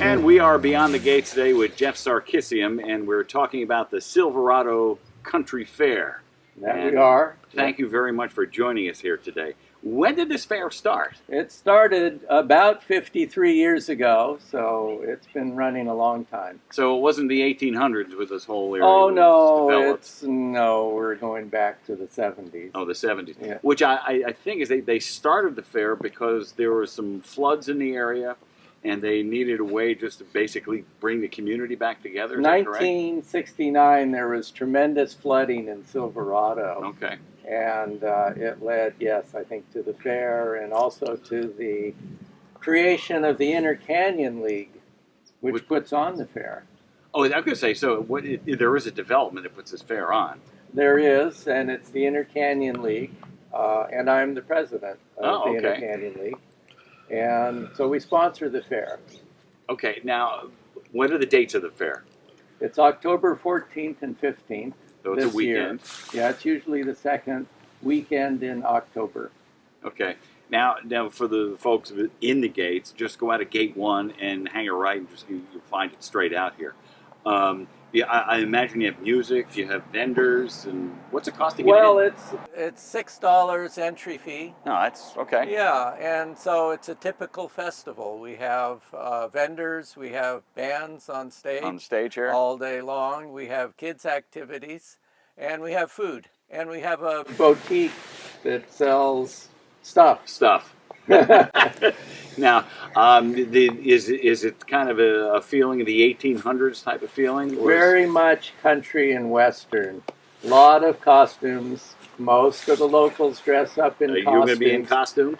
And we are Beyond the Gates today with Jeff Sarkissian, and we're talking about the Silverado Country Fair. We are. Thank you very much for joining us here today. When did this fair start? It started about 53 years ago, so it's been running a long time. So it wasn't the 1800s with this whole area? Oh, no, developed. we're going back to the 70s. Oh, the 70s. Yeah. Which I think is they started the fair because there were some floods in the area, and they needed a way just to basically bring the community back together. Is that correct? 1969, there was tremendous flooding in Silverado. Okay. And it led, yes, I think to the fair and also to the creation of the Inner Canyon League, which puts on the fair. Oh, I was going to say, so there is a development that puts this fair on. There is, and it's the Inner Canyon League, and I'm the president of the Inner Canyon League. And so we sponsor the fair. Okay, now, what are the dates of the fair? It's October 14th and 15th. So it's a weekend. Yeah, it's usually the second weekend in October. Okay. Now for the folks in the gates, just go out of gate 1 and hang a right, and you'll find it straight out here. I imagine you have music, you have vendors, and what's it cost to get in? Well, it's $6 entry fee. No, that's okay. Yeah, and so it's a typical festival. We have vendors, we have bands on stage. On stage here? All day long. We have kids' activities, and we have food. And we have a boutique that sells stuff. Now, is it kind of a feeling of the 1800s type of feeling? Very much country and western. A lot of costumes. Most of the locals dress up in costumes. Are you going to be in costume?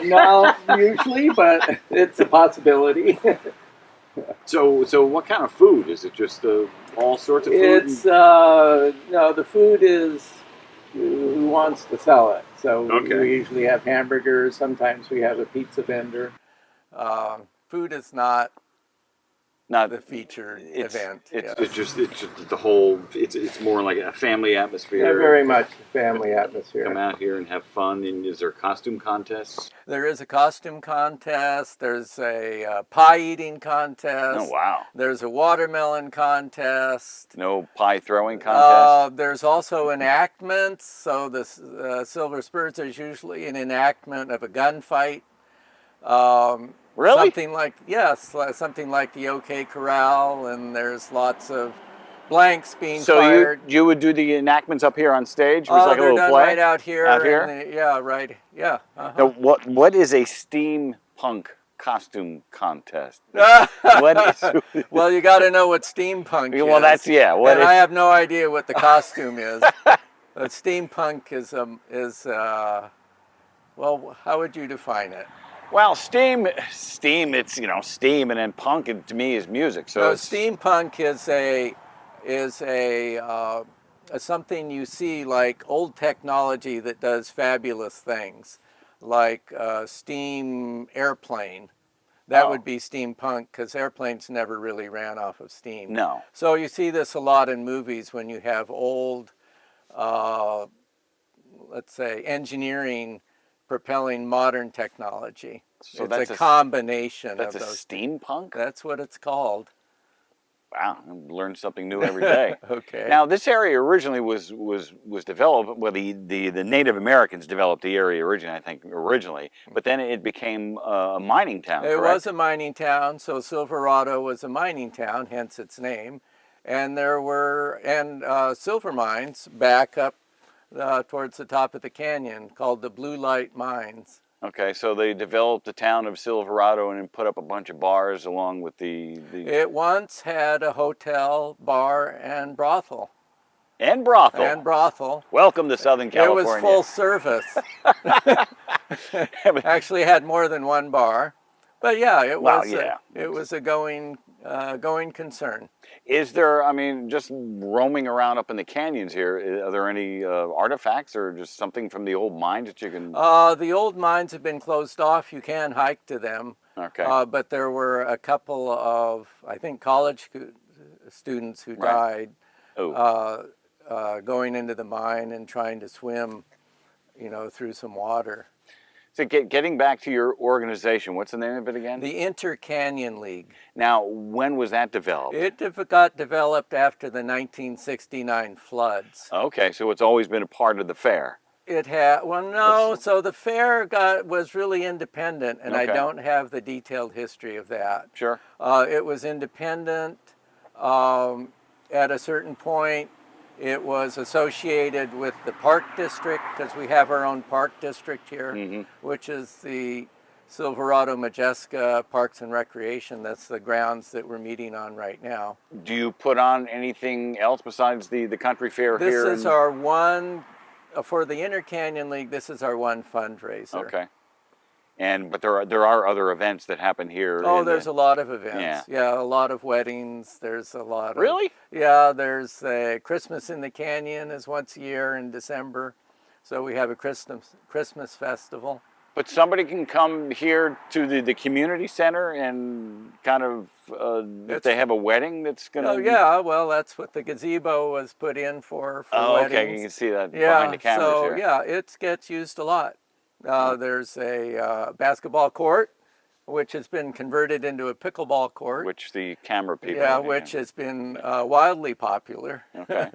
Not usually, but it's a possibility. So what kind of food? Is it just all sorts of food? It's, no, the food is who wants to sell it. So we usually have hamburgers. Sometimes we have a pizza vendor. Food is not the featured event. It's just the whole. It's more like a family atmosphere. Yeah, very much a family atmosphere. Come out here and have fun. And is there costume contests? There is a costume contest. There's a pie eating contest. Oh wow! There's a watermelon contest. No pie throwing contest. There's also enactments. So the Silver Spurs is usually an enactment of a gunfight. Really? Something like the OK Corral, and there's lots of blanks being fired. So you would do the enactments up here on stage? It was like a they're little done play? Right out here. Out here? Yeah, right. Yeah. Now, what is a steampunk costume contest? What is? Well, you got to know what steampunk is. Well, that's I have no idea what the costume is. Steampunk is well, how would you define it? Well, steam. It's steam, and then punk to me is music. So steampunk is a something you see like old technology that does fabulous things, like steam airplane. That would be steampunk because airplanes never really ran off of steam. No. So you see this a lot in movies when you have old, let's say, engineering propelling modern technology. So it's a combination of those. That's a steampunk? That's what it's called. Wow, I learn something new every day. Okay. Now, this area originally was developed, well, the Native Americans developed the area originally, but then it became a mining town, It was a mining town, so Silverado was a mining town, hence its name. And there were silver mines back up towards the top of the canyon called the Blue Light Mines. Okay, so they developed the town of Silverado and then put up a bunch of bars along with the... It once had a hotel, bar, and brothel. And brothel. And brothel. Welcome to Southern California. It was full service. Actually had more than one bar. But yeah, it was a going concern. Is there, just roaming around up in the canyons here, are there any artifacts or just something from the old mines that you can... The old mines have been closed off. You can hike to them. Okay. But there were a couple of, I think, college students who died going into the mine and trying to swim, through some water. So getting back to your organization, what's the name of it again? The Inter-Canyon League. Now, when was that developed? It got developed after the 1969 floods. Okay, so it's always been a part of the fair. It had, well, no, so the fair was really independent, and I Okay. don't have the detailed history of that. Sure. It was independent. At a certain point, it was associated with the park district, because we have our own park district here, which is the Silverado Majeska Parks and Recreation. That's the grounds that we're meeting on right now. Do you put on anything else besides the country fair here? This is our one, for the Inter-Canyon League, this is our one fundraiser. Okay. But there are other events that happen here. Oh, there's a lot of events. Yeah, a lot of weddings. There's a lot of... Really? Yeah, there's Christmas in the Canyon is once a year in December. So we have a Christmas festival. But somebody can come here to the community center and kind of, if they have a wedding that's going to... Oh, yeah, well, that's what the gazebo was put in for weddings. Okay, you can see that behind the cameras here. Yeah, it gets used a lot. There's a basketball court, which has been converted into a pickleball court. Which the camera people... Yeah, which has been wildly popular. Okay.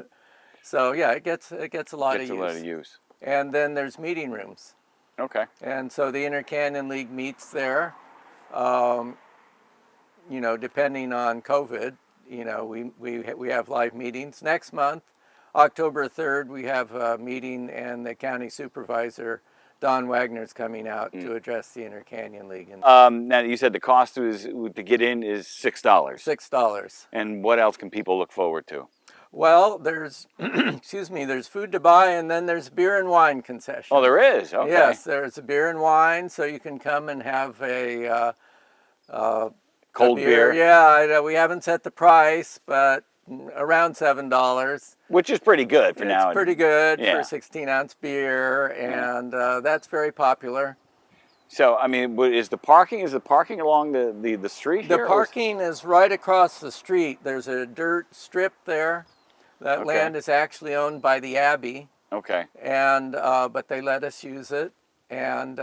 So, yeah, it gets a lot of use. Gets a lot of use. And then there's meeting rooms. Okay. And so the Inter-Canyon League meets there. You know, depending on COVID, you know, we have live meetings. Next month, October 3rd, we have a meeting, and the county supervisor, Don Wagner's coming out to address the Inter-Canyon League. Now, you said the cost to get in is $6. $6. And what else can people look forward to? Well, there's, excuse me, there's food to buy, and then there's beer and wine concession. Oh, there is? Okay. Yes, there's a beer and wine, so you can come and have a cold beer. Yeah, we haven't set the price, but around $7. Which is pretty good for now. It's pretty good Yeah. for 16-ounce beer, and that's very popular. So, I mean, is the parking along the street here? The parking is right across the street. There's a dirt strip there. That land is actually owned by the Abbey. Okay. And but they let us use it, and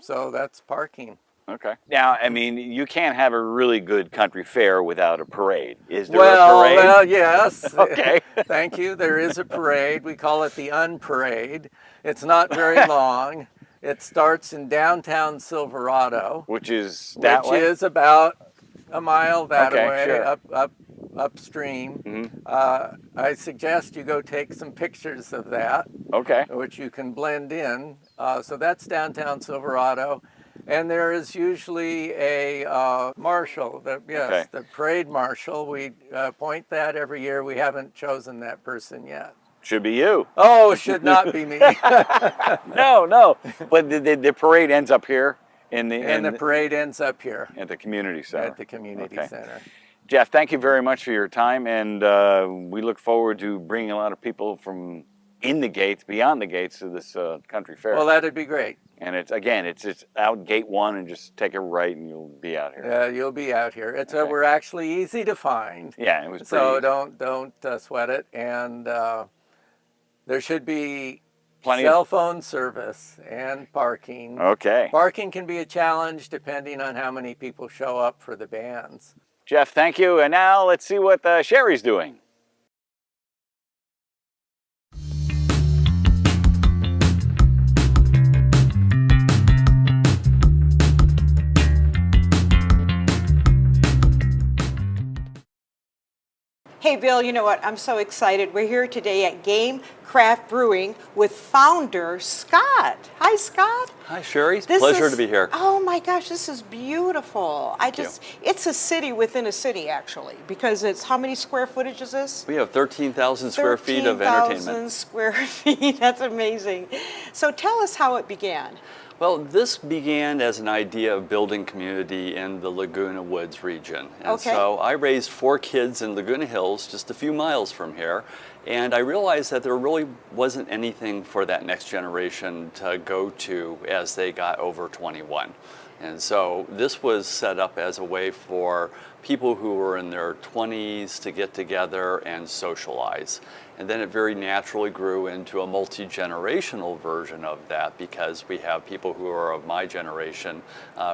so that's parking. Okay. Now, I mean, you can't have a really good country fair without a parade. Is there a parade? Well, yes. Okay. Thank you. There is a parade. We call it the Unparade. It's not very long. It starts in downtown Silverado, Which is that way? which is about a mile that Okay, way, sure. upstream. I suggest you go take some pictures of that, Okay. which you can blend in. So that's downtown Silverado. And there is usually a marshal, the parade marshal. We appoint that every year. We haven't chosen that person yet. Should be you. Oh, it should not be me. No. But the parade ends up here And the parade ends up here at the community center. at the community center. Jeff, thank you very much for your time, and we look forward to bringing a lot of people from in the gates, beyond the gates, to this country fair. Well, that'd be great. And it's out gate 1, and just take a right, and you'll be out here. You'll be out here. We're actually easy to find. Yeah, it was pretty So easy. don't sweat it, and there should be Plenty cell phone service and parking. Okay. Parking can be a challenge depending on how many people show up for the bands. Jeff, thank you. And now let's see what Sherry's doing. Hey Bill, you know what? I'm so excited. We're here today at Game Craft Brewing with founder Scott. Hi, Scott. Hi, Sherry. Pleasure to be here. Oh my gosh, this is beautiful. It's a city within a city, actually, because it's, how many square footage is this? We have 13,000 square feet of entertainment. 13,000 square feet. That's amazing. So tell us how it began. Well, this began as an idea of building community in the Laguna Woods region. And so I raised 4 kids in Laguna Hills, just a few miles from here, and I realized that there really wasn't anything for that next generation to go to as they got over 21. And so this was set up as a way for people who were in their 20s to get together and socialize. And then it very naturally grew into a multi-generational version of that, because we have people who are of my generation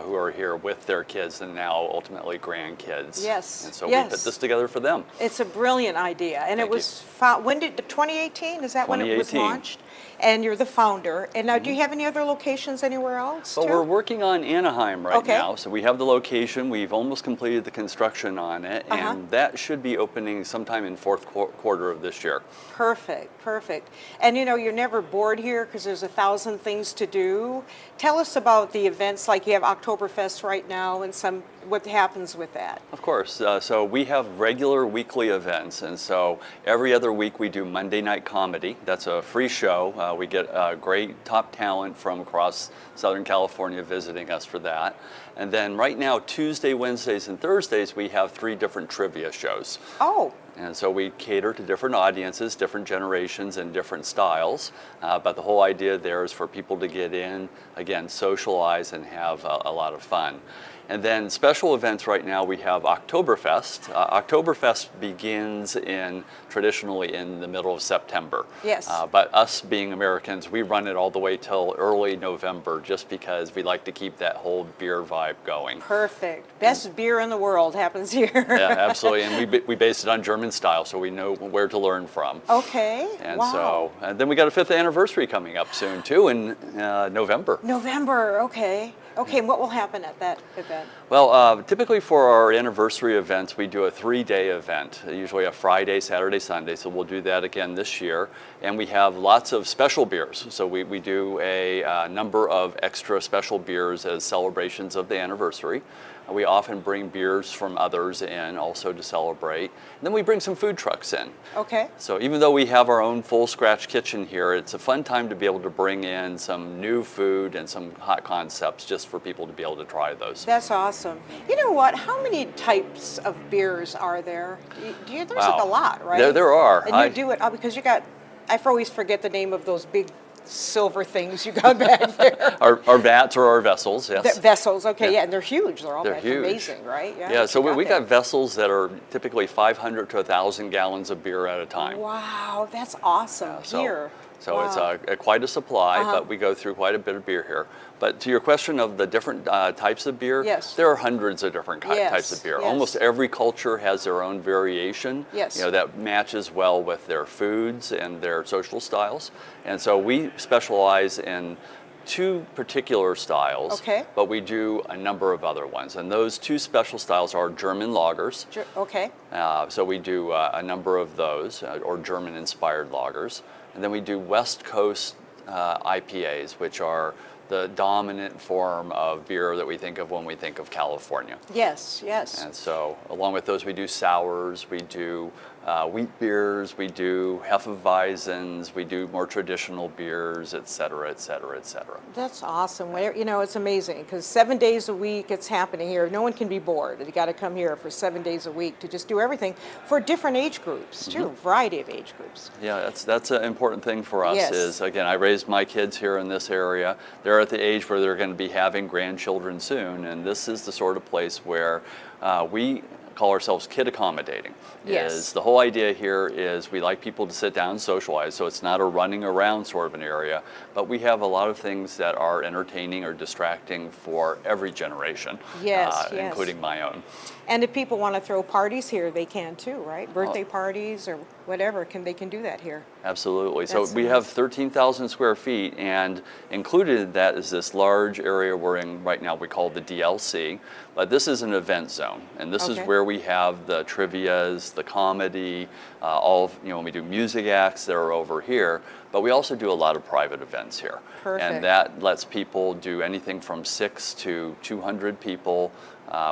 who are here with their kids and now ultimately grandkids. Yes. And so yes. we put this together for them. It's a brilliant idea. And Thank it was, when did, 2018? Is that when it was 2018. launched? And you're the founder. And now, do you have any other locations anywhere else? Well, too? we're working on Anaheim right Okay. now. So we have the location. We've almost completed the construction on it. And that should be opening sometime in fourth quarter of this year. Perfect, perfect. And you know, you're never bored here because there's 1,000 things to do. Tell us about the events, like you have Oktoberfest right now and what happens with that. Of course. So we have regular weekly events. And so every other week we do Monday Night Comedy. That's a free show. We get great top talent from across Southern California visiting us for that. And then right now, Tuesday, Wednesdays, and Thursdays, we have 3 different trivia shows. Oh. And so we cater to different audiences, different generations, and different styles. But the whole idea there is for people to get in, again, socialize and have a lot of fun. And then special events right now, we have Oktoberfest. Oktoberfest begins traditionally in the middle of September. Yes. But us being Americans, we run it all the way till early November, just because we like to keep that whole beer vibe going. Perfect. Best beer in the world happens here. Yeah, absolutely. And we base it on German style, so we know where to learn from. Okay. And wow. and then we got a 5th anniversary coming up soon too in November. November, okay. Okay, and what will happen at that event? Well, typically for our anniversary events, we do a 3-day event, usually a Friday, Saturday, Sunday. So we'll do that again this year. And we have lots of special beers. So we do a number of extra special beers as celebrations of the anniversary. We often bring beers from others in also to celebrate. And then we bring some food trucks in. Okay. So even though we have our own full scratch kitchen here, it's a fun time to be able to bring in some new food and some hot concepts just for people to be able to try those. That's awesome. You know what? How many types of beers are there? There's Wow. like a lot, right? There are. And you do it because you got, I always forget the name of those big silver things you got back there. Our vats or our vessels, yes. Vessels, okay, Yeah. yeah, and they're huge. They're That's huge. amazing, right? Yeah, so we that. got vessels that are typically 500 to 1,000 gallons of beer at a time. Wow, that's awesome. Here. So Wow. it's quite a supply, but we go through quite a bit of beer here. But to your question of the different types of beer, Yes. there are hundreds of different types of beer. Yes. Almost every culture has their own variation, Yes. that matches well with their foods and their social styles. And so we specialize in 2 particular styles, Okay. but we do a number of other ones. And those 2 special styles are German lagers. Okay. So we do a number of those, or German-inspired lagers. And then we do West Coast IPAs, which are the dominant form of beer that we think of when we think of California. Yes, yes. And so along with those, we do sours, we do wheat beers, we do Hefeweizens, we do more traditional beers, et cetera, et cetera, et cetera. That's awesome. You know, it's amazing because 7 days a week it's happening here. No one can be bored. You got to come here for 7 days a week to just do everything for different age groups too, variety of age groups. Yeah, that's an important thing for us. Yes. Is again, I raised my kids here in this area. They're at the age where they're going to be having grandchildren soon, and this is the sort of place where we call ourselves kid accommodating. Yes. Is the whole idea here is we like people to sit down and socialize, so it's not a running around sort of an area, but we have a lot of things that are entertaining or distracting for every generation, Yes, yes. including my own. And if people want to throw parties here, they can too, right? Birthday parties or whatever, they can do that here. Absolutely. That's So we have 13,000 square feet, and included in that is this large area we're in right now we call the DLC. But this is an event zone, and this is Okay. where we have the trivias, the comedy, when we do music acts that are over here. But we also do a lot of private events here. Perfect. And that lets people do anything from 6 to 200 people.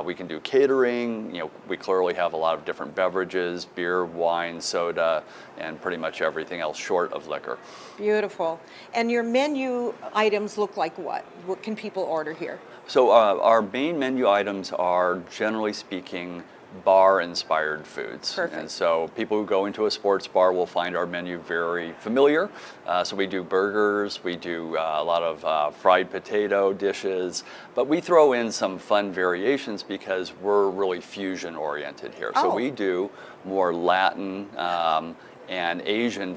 We can do catering. We clearly have a lot of different beverages, beer, wine, soda, and pretty much everything else short of liquor. Beautiful. And your menu items look like what? What can people order here? So our main menu items are, generally speaking, bar-inspired foods. Perfect. And so people who go into a sports bar will find our menu very familiar. So we do burgers, we do a lot of fried potato dishes, but we throw in some fun variations because we're really fusion-oriented here. So Oh. we do more Latin and Asian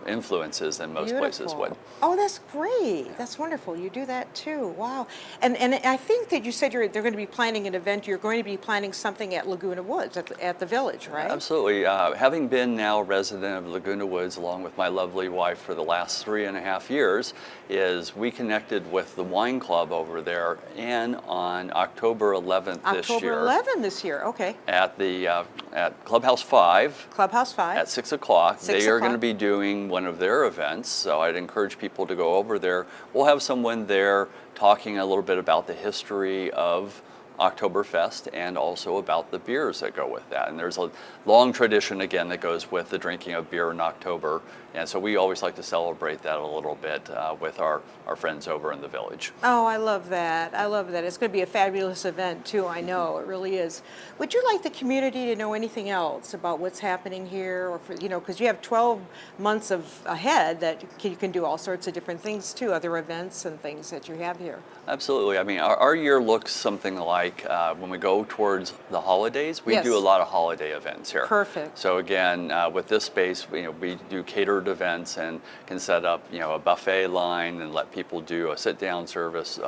influences than most places would. Oh, that's great. That's wonderful. You do that too. Wow. And I think that you said they're going to be planning an event. You're going to be planning something at Laguna Woods at the village, right? Absolutely. Having been now a resident of Laguna Woods along with my lovely wife for the last 3.5 years, is we connected with the wine club over there, and on October 11th this year. October 11th this year. Okay. At the at Clubhouse 5. Clubhouse 5. At 6 o'clock. 6 They are o'clock. going to be doing one of their events, so I'd encourage people to go over there. We'll have someone there talking a little bit about the history of Oktoberfest and also about the beers that go with that. And there's a long tradition, again, that goes with the drinking of beer in October. And so we always like to celebrate that a little bit with our friends over in the village. Oh, I love that. I love that. It's going to be a fabulous event, too. I know it really is. Would you like the community to know anything else about what's happening here? Or, because you have 12 months ahead that you can do all sorts of different things, too, other events and things that you have here. Absolutely. I mean, our year looks something like when we go towards the holidays, we Yes. do a lot of holiday events here. Perfect. So again, with this space, we do catered events and can set up, a buffet line and let people do a sit-down service.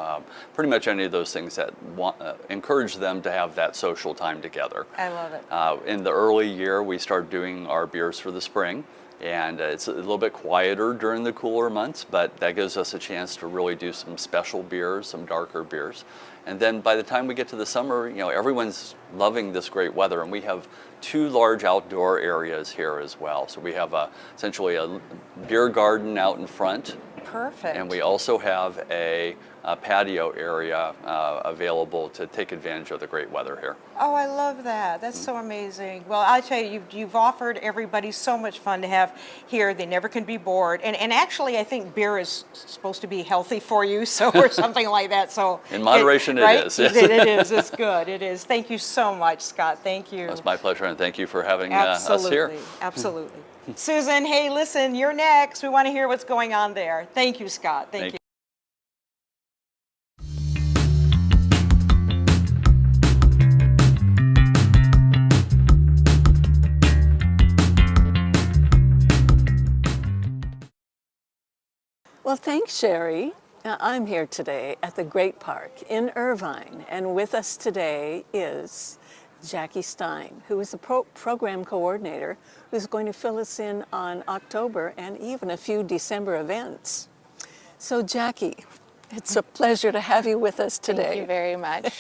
Pretty much any of those things that encourage them to have that social time together. I love it. In the early year, we started doing our beers for the spring. And it's a little bit quieter during the cooler months, but that gives us a chance to really do some special beers, some darker beers. And then by the time we get to the summer, everyone's loving this great weather, and we have 2 large outdoor areas here as well. So we have essentially a beer garden out in front. Perfect. And we also have a patio area available to take advantage of the great weather here. Oh, I love that. That's so amazing. Well, I tell you, you've offered everybody so much fun to have here. They never can be bored. And actually, I think beer is supposed to be healthy for you, so or something like that. So in moderation, right? it is. Yes. It is. It's good. It is. Thank you so much, Scott. Thank you. It's my pleasure, and thank you for having us here. Absolutely. Susan, hey, listen, you're next. We want to hear what's going on there. Thank you, Scott. Thank you. Well, thanks, Sherry. I'm here today at the Great Park in Irvine, and with us today is Jackie Stein, who is the program coordinator, who's going to fill us in on October and even a few December events. So, Jackie, it's a pleasure to have you with us today. Thank you very much.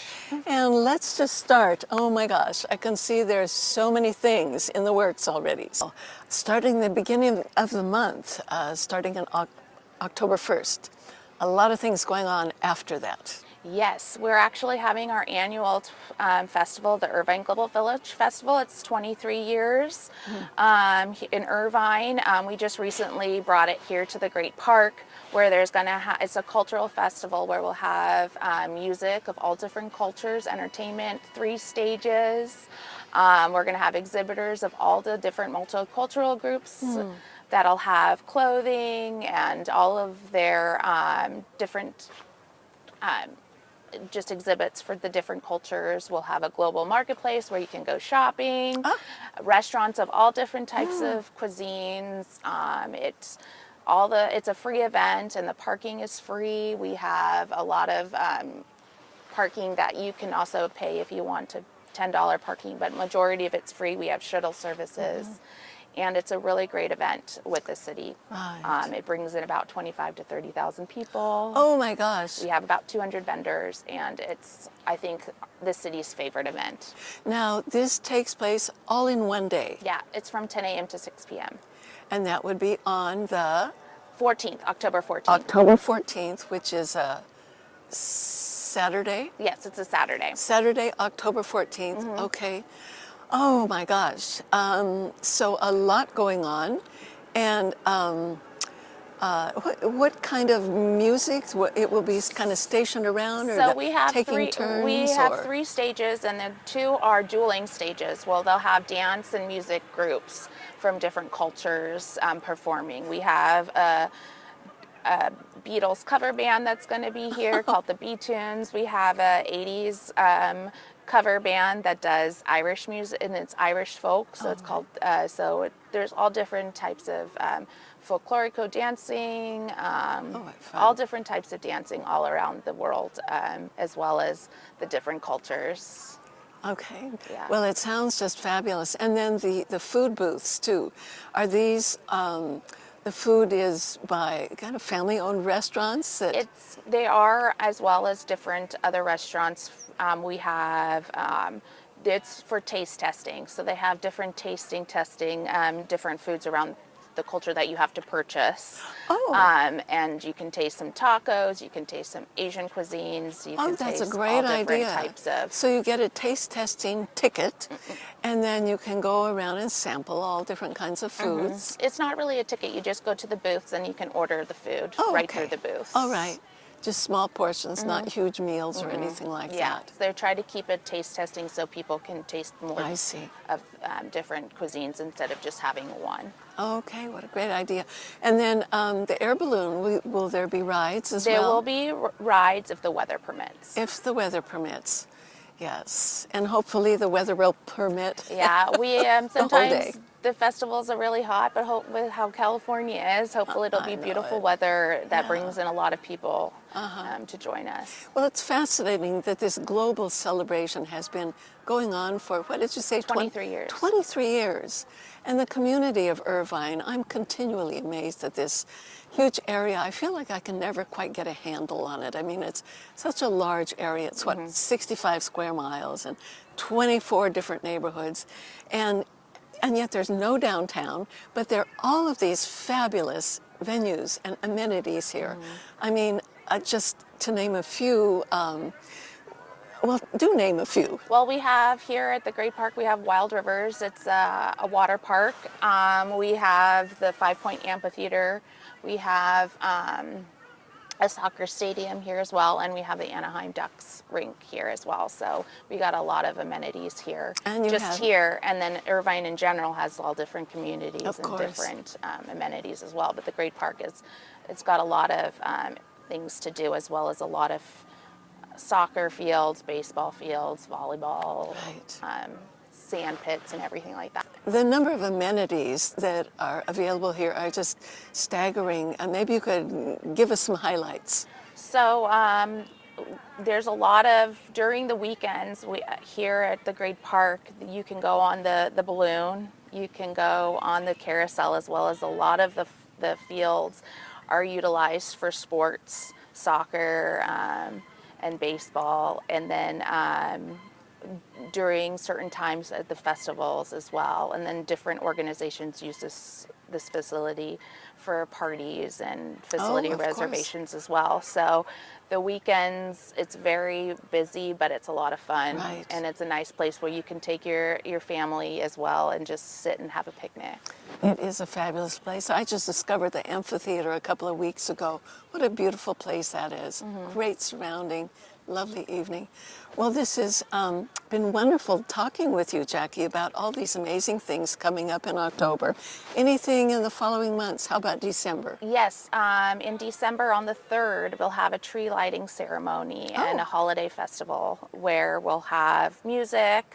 And let's just start. Oh my gosh, I can see there's so many things in the works already. So, starting the beginning of the month, starting on October 1st, a lot of things going on after that. Yes, we're actually having our annual festival, the Irvine Global Village Festival. It's 23 years in Irvine. We just recently brought it here to the Great Park, where there's it's a cultural festival where we'll have music of all different cultures, entertainment, 3 stages. We're going to have exhibitors of all the different multicultural groups. That'll have clothing and all of their different just exhibits for the different cultures. We'll have a global marketplace where you can go shopping, restaurants of all different types of cuisines. It's a free event, and the parking is free. We have a lot of parking that you can also pay if you want to, $10 parking, but majority of it's free. We have shuttle services. And it's a really great event with the city. Right. It brings in about 25 to 30,000 people. Oh my gosh. We have about 200 vendors, and it's, I think, the city's favorite event. Now, this takes place all in one day. Yeah, it's from 10 a.m. to 6 p.m. And that would be on the 14th, October 14th. October 14th, which is a Saturday. Yes, it's a Saturday. Saturday, October 14th. Okay. Oh my gosh. So a lot going on. And what kind of music? It will be kind of stationed around, or So we have taking turns? We have or? 3 stages, and then 2 are dueling stages. Well, they'll have dance and music groups from different cultures performing. We have a Beatles cover band that's going to be here called the B-Tunes. We have a 80s cover band that does Irish music, and it's Irish folk, so it's called, there's all different types of folklorico dancing, all different types of dancing all around the world, as well as the different cultures. Okay. Yeah. Well, it sounds just fabulous. And then the food booths too. Are these the food is by kind of family-owned restaurants that They are, as well as different other restaurants. We have it's for taste testing, so they have different tasting testing, different foods around the culture that you have to purchase. Oh. And you can taste some tacos, you can taste some Asian cuisines, you can that's taste a great all different idea. types of. So you get a taste testing ticket, and then you can go around and sample all different kinds of foods. It's not really a ticket, you just go to the booths and you can order the food right through the booth. All right. Just small portions, not huge meals or anything like Yeah, that. they're trying to keep it taste testing so people can taste more I see. of different cuisines instead of just having one. Okay, what a great idea. And then the air balloon, will there be rides as There well? will be rides if the weather permits. If the weather permits, yes. And hopefully the weather will permit. Yeah, we whole sometimes day. the festivals are really hot, but with how California is, hopefully it'll I be know beautiful it. weather that brings in a lot of people to join us. Well, it's fascinating that this global celebration has been going on for, what did you say? 23 years. 23 years. And the community of Irvine, I'm continually amazed at this huge area. I feel like I can never quite get a handle on it. I mean, it's such a large area. It's 65 square miles and 24 different neighborhoods. And yet there's no downtown, but there are all of these fabulous venues and amenities here. I mean, just to name a few, well, do name a few. Well, we have here at the Great Park, we have Wild Rivers. It's a water park. We have the 5 Point Amphitheater. We have a soccer stadium here as well, and we have the Anaheim Ducks rink here as well. So we got a lot of amenities here. And you just have- here, and then Irvine in general has all different communities Of and course. different amenities as well. But the Great Park it's got a lot of things to do, as well as a lot of soccer fields, baseball fields, volleyball, Right. Sand pits, and everything like that. The number of amenities that are available here are just staggering. Maybe you could give us some highlights. So there's a lot of, during the weekends here at the Great Park, you can go on the balloon, you can go on the carousel, as well as a lot of the fields are utilized for sports, soccer, and baseball, and then during certain times at the festivals as well. And then different organizations use this facility for parties and facility of course. reservations as well. So the weekends, it's very busy, but it's a lot of fun. Right. And it's a nice place where you can take your family as well and just sit and have a picnic. It is a fabulous place. I just discovered the amphitheater a couple of weeks ago. What a beautiful place that is. Great surrounding, lovely evening. Well, this has been wonderful talking with you, Jackie, about all these amazing things coming up in October. Anything in the following months? How about December? Yes, in December on the 3rd, we'll have a tree lighting ceremony and a holiday festival where we'll have music,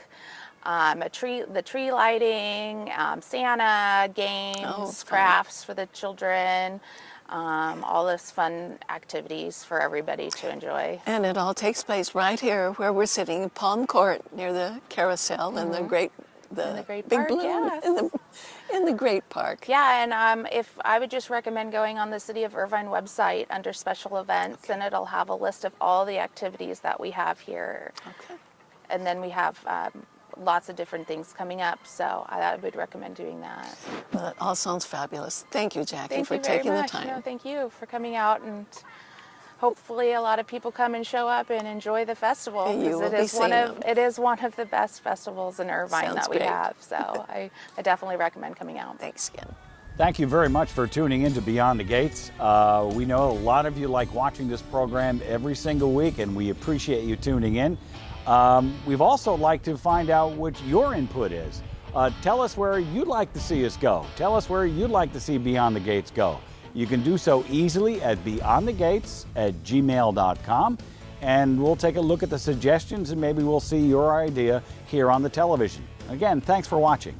the tree lighting, Santa, games, crafts for the children, all those fun activities for everybody to enjoy. And it all takes place right here where we're sitting in Palm Court near the carousel and the great Great big Park, balloon yes. in the Great Park. Yeah, and if I would just recommend going on the City of Irvine website under special events, and it'll have a list of all the activities that we have here. Okay. And then we have lots of different things coming up, so I would recommend doing that. Well, it all sounds fabulous. Thank you, Jackie, Thank for you very taking much. the time. No, thank you for coming out, and hopefully a lot of people come and show up and enjoy the festival. And you 'cause will be seeing them. it is one of the best festivals in Irvine Sounds that we great. have. So I definitely recommend coming out. Thanks again. Thank you very much for tuning in to Beyond the Gates. We know a lot of you like watching this program every single week, and we appreciate you tuning in. We've also liked to find out what your input is. Tell us where you'd like to see us go. Tell us where you'd like to see Beyond the Gates go. You can do so easily at beyondthegates@gmail.com, and we'll take a look at the suggestions and maybe we'll see your idea here on the television. Again, thanks for watching.